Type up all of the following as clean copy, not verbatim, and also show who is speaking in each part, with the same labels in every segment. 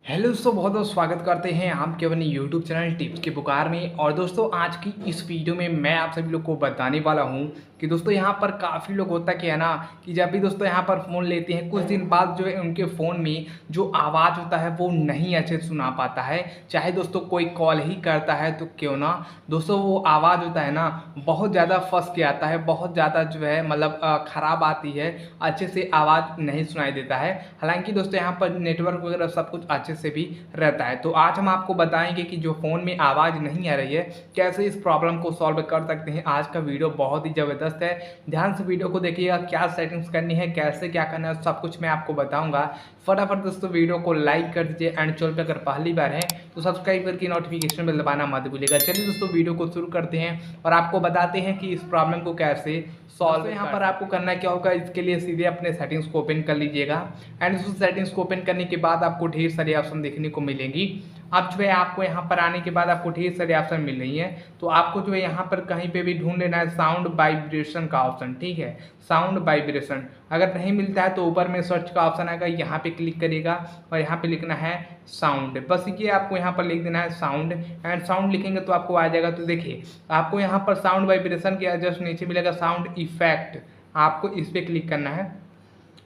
Speaker 1: Hello दोस्तों, बहुत बहुत स्वागत करते हैं आपके अपने यूट्यूब चैनल टिप्स के पुकार में। और दोस्तों, आज की इस वीडियो में मैं आप सभी लोग को बताने वाला हूं कि दोस्तों यहाँ पर काफ़ी लोग होता क्या है ना कि जब भी दोस्तों यहाँ पर फ़ोन लेते हैं कुछ दिन बाद जो है उनके फ़ोन में जो आवाज़ होता है वो नहीं अच्छे से सुना पाता है। चाहे दोस्तों कोई कॉल ही करता है तो क्यों ना दोस्तों वो आवाज़ होता है ना बहुत ज़्यादा फंस के आता है, बहुत ज़्यादा जो है मतलब ख़राब आती है, अच्छे से आवाज़ नहीं सुनाई देता है। हालांकि दोस्तों यहाँ पर नेटवर्क वगैरह सब कुछ अच्छे से भी रहता है। तो आज हम आपको बताएंगे कि जो फ़ोन में आवाज़ नहीं आ रही है कैसे इस प्रॉब्लम को सॉल्व कर सकते हैं। आज का वीडियो बहुत ही ज़बरदस्त है, ध्यान से वीडियो को देखिएगा। क्या सेटिंग्स करनी है, कैसे क्या करना है, सब कुछ मैं आपको बताऊंगा। फटाफट दोस्तों वीडियो को लाइक कर दीजिए एंड चैनल पर अगर पहली बार है तो सब्सक्राइब करके नोटिफिकेशन बेल दबाना मत भूलिएगा। चलिए दोस्तों वीडियो को शुरू करते हैं और आपको बताते हैं कि इस प्रॉब्लम को कैसे सॉल्व। यहाँ पर आपको करना क्या होगा, इसके लिए सीधे अपने सेटिंग्स को ओपन कर लीजिएगा एंड उस सेटिंग्स को ओपन करने के बाद आपको ढेर सारे ऑप्शन देखने को मिलेंगी। अब जो है आपको यहाँ पर आने के बाद आपको ढेर सारे ऑप्शन मिल रही है, तो आपको जो है यहाँ पर कहीं पे भी ढूंढ लेना है साउंड वाइब्रेशन का ऑप्शन। ठीक है, साउंड वाइब्रेशन अगर नहीं मिलता है तो ऊपर में सर्च का ऑप्शन आएगा, यहाँ पे क्लिक करिएगा और यहाँ पे लिखना है साउंड। बस ये आपको यहाँ पर लिख देना है साउंड एंड साउंड लिखेंगे तो आपको आ जाएगा। तो देखिए आपको यहाँ पर साउंड वाइब्रेशन के जस्ट नीचे मिलेगा साउंड इफेक्ट, आपको इस पर क्लिक करना है।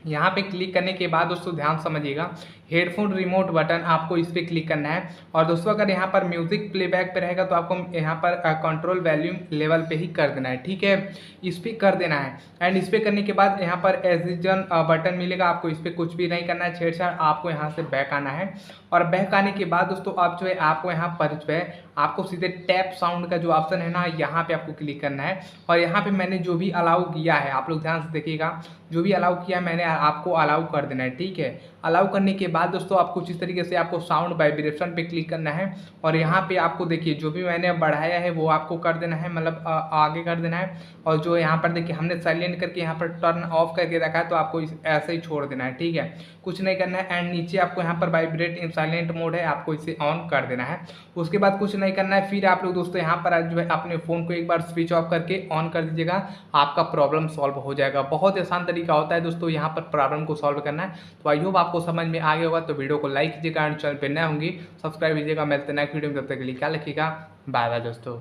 Speaker 1: यहाँ पे क्लिक करने के बाद दोस्तों ध्यान समझिएगा, हेडफोन रिमोट बटन आपको इस पर क्लिक करना है। और दोस्तों अगर यहाँ पर म्यूजिक प्लेबैक पे रहेगा तो आपको यहाँ पर कंट्रोल वॉल्यूम लेवल पे ही कर देना है। ठीक है, इस पर कर देना है एंड इस पर करने के बाद यहाँ पर एडिशन बटन मिलेगा, आपको इस पर कुछ भी नहीं करना है छेड़छाड़। आपको यहाँ से बैक आना है और बैक आने के बाद दोस्तों आप जो है आपको यहाँ पर जो है आपको सीधे टैप साउंड का जो ऑप्शन है ना यहाँ पे आपको क्लिक करना है। और यहाँ पे मैंने जो भी अलाउ किया है, आप लोग ध्यान से देखिएगा, जो भी अलाउ किया मैंने आपको अलाउ कर देना है। ठीक है, अलाउ करने के बाद दोस्तों आपको इस तरीके से आपको साउंड वाइब्रेशन पे क्लिक करना है और यहाँ पे आपको देखिए जो भी मैंने बढ़ाया है वो आपको कर देना है, मतलब आगे कर देना है। और जो यहाँ पर देखिए हमने साइलेंट करके यहाँ पर टर्न ऑफ करके रखा है तो आपको ऐसे ही छोड़ देना है। ठीक है, कुछ नहीं करना है एंड नीचे आपको यहाँ पर वाइब्रेट इन साइलेंट मोड है, आपको इसे ऑन कर देना है। उसके बाद कुछ नहीं करना है, फिर आप लोग दोस्तों यहाँ पर जो है अपने फ़ोन को एक बार स्विच ऑफ करके ऑन कर दीजिएगा, आपका प्रॉब्लम सॉल्व हो जाएगा। बहुत आसान तरीका होता है दोस्तों यहाँ पर प्रॉब्लम को सॉल्व करना है। तो आई होप आपको समझ में आ गया होगा। तो वीडियो को लाइक कीजिएगा एंड चैनल पर नए होंगे सब्सक्राइब कीजिएगा। मिलते हैं नेक्स्ट वीडियो में, तब तक के लिए क्या लिखिएगा, बाय बाय दोस्तों।